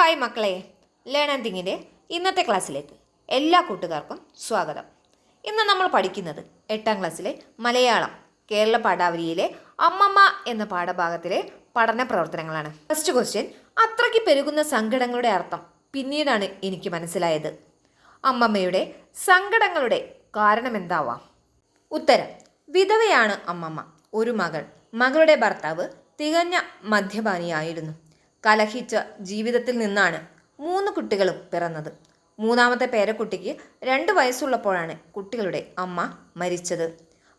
Hi മക്കളെ, learn and തിങ്ങിൻ്റെ ഇന്നത്തെ ക്ലാസ്സിലേക്ക് എല്ലാ കൂട്ടുകാർക്കും സ്വാഗതം. ഇന്ന് നമ്മൾ പഠിക്കുന്നത് 8ാം ക്ലാസ്സിലെ മലയാളം കേരള പാഠാവലിയിലെ അമ്മമ്മ എന്ന പാഠഭാഗത്തിലെ പഠന പ്രവർത്തനങ്ങളാണ്. ഫസ്റ്റ് ക്വസ്റ്റ്യൻ: അത്രയ്ക്ക് പെരുകുന്ന സങ്കടങ്ങളുടെ അർത്ഥം പിന്നീടാണ് എനിക്ക് മനസ്സിലായത്. അമ്മമ്മയുടെ സങ്കടങ്ങളുടെ കാരണമെന്താവാം? ഉത്തരം: വിധവയാണ് അമ്മമ്മ. ഒരു മകളുടെ ഭർത്താവ് തികഞ്ഞ മദ്യപാനിയായിരുന്നു. കലഹിച്ച ജീവിതത്തിൽ നിന്നാണ് 3 കുട്ടികളും പിറന്നത്. 3ാമത്തെ പേരക്കുട്ടിക്ക് 2 വയസ്സുള്ളപ്പോഴാണ് കുട്ടികളുടെ അമ്മ മരിച്ചത്.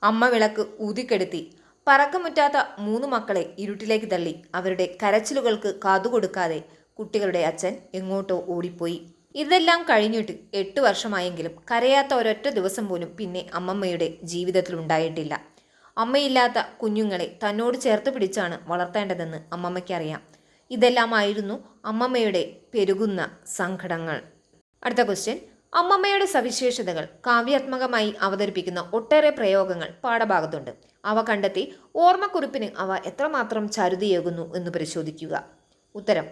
അമ്മ വിളക്ക് ഊതിക്കെടുത്തി പറക്കമുറ്റാത്ത 3 മക്കളെ ഇരുട്ടിലേക്ക് തള്ളി അവരുടെ കരച്ചിലുകൾക്ക് കാതുകൊടുക്കാതെ കുട്ടികളുടെ അച്ഛൻ എങ്ങോട്ടോ ഓടിപ്പോയി. ഇതെല്ലാം കഴിഞ്ഞിട്ട് 8 വർഷമായെങ്കിലും കരയാത്ത ഒരൊറ്റ ദിവസം പോലും പിന്നെ അമ്മമ്മയുടെ ജീവിതത്തിൽ ഉണ്ടായിട്ടില്ല. അമ്മയില്ലാത്ത കുഞ്ഞുങ്ങളെ തന്നോട് ചേർത്ത് പിടിച്ചാണ് വളർത്തേണ്ടതെന്ന് അമ്മമ്മയ്ക്കറിയാം. ഇതെല്ലാമായിരുന്നു അമ്മമ്മയുടെ പെരുകുന്ന സങ്കടങ്ങൾ. അടുത്ത ക്വസ്റ്റ്യൻ: അമ്മമ്മയുടെ സവിശേഷതകൾ കാവ്യാത്മകമായി അവതരിപ്പിക്കുന്ന ഒട്ടേറെ പ്രയോഗങ്ങൾ പാഠഭാഗത്തുണ്ട്. അവ കണ്ടെത്തി ഓർമ്മക്കുറിപ്പിന് അവ എത്രമാത്രം ചാരുതയേകുന്നു എന്ന് പരിശോധിക്കുക. ഉത്തരം: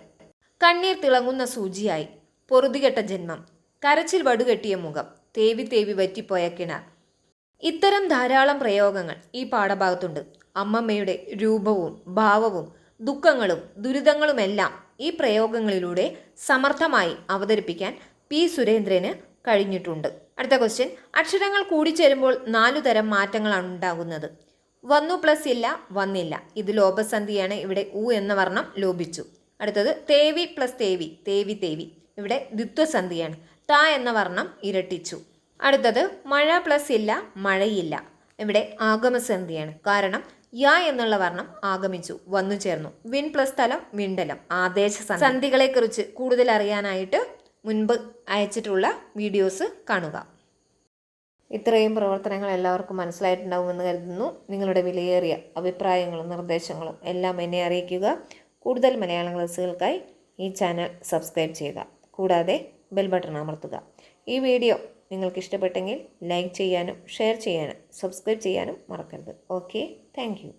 കണ്ണീർ തിളങ്ങുന്ന സൂചിയായി, പൊറുതികെട്ട ജന്മം, കരച്ചിൽ വടുകെട്ടിയ മുഖം, തേവി തേവി വറ്റിപ്പോയ കിണർ. ഇത്തരം ധാരാളം പ്രയോഗങ്ങൾ ഈ പാഠഭാഗത്തുണ്ട്. അമ്മമ്മയുടെ രൂപവും ഭാവവും ദുഃഖങ്ങളും ദുരിതങ്ങളുമെല്ലാം ഈ പ്രയോഗങ്ങളിലൂടെ സമർത്ഥമായി അവതരിപ്പിക്കാൻ പി സുരേന്ദ്രന് കഴിഞ്ഞിട്ടുണ്ട്. അടുത്ത ക്വസ്റ്റ്യൻ: അക്ഷരങ്ങൾ കൂടിച്ചേരുമ്പോൾ 4 തരം മാറ്റങ്ങളാണ് ഉണ്ടാകുന്നത്. വന്നു പ്ലസ് ഇല്ല, വന്നില്ല. ഇത് ലോപസന്ധിയാണ്. ഇവിടെ ഉ എന്ന വർണ്ണം ലോപിച്ചു. അടുത്തത് തേവി പ്ലസ് തേവി, തേവി തേവി. ഇവിടെ ദ്വിത്വസന്ധിയാണ്. ത എന്ന വർണ്ണം ഇരട്ടിച്ചു. അടുത്തത് മഴ പ്ലസ് ഇല്ല, മഴയില്ല. ഇവിടെ ആഗമസന്ധിയാണ്. കാരണം യ എന്നുള്ള വർണ്ണം ആഗമിച്ചു, വന്നു ചേർന്നു. വിൻ പ്ലസ് സ്ഥലം, വിണ്ടലം. ആദേശ സന്ധികളെ കുറിച്ച് കൂടുതൽ അറിയാനായിട്ട് മുൻപ് അയച്ചിട്ടുള്ള വീഡിയോസ് കാണുക. ഇത്രയും പ്രവർത്തനങ്ങൾ എല്ലാവർക്കും മനസ്സിലായിട്ടുണ്ടാവുമെന്ന് കരുതുന്നു. നിങ്ങളുടെ വിലയേറിയ അഭിപ്രായങ്ങളും നിർദ്ദേശങ്ങളും എല്ലാം എന്നെ അറിയിക്കുക. കൂടുതൽ മലയാളം ക്ലാസ്സുകൾക്കായി ഈ ചാനൽ സബ്സ്ക്രൈബ് ചെയ്യുക. കൂടാതെ ബെൽ ബട്ടൺ അമർത്തുക. ഈ വീഡിയോ നിങ്ങൾക്ക് ഇഷ്ടപ്പെട്ടെങ്കിൽ ലൈക്ക് ചെയ്യാനും ഷെയർ ചെയ്യാനും സബ്സ്ക്രൈബ് ചെയ്യാനും മറക്കരുത്. Okay, thank you.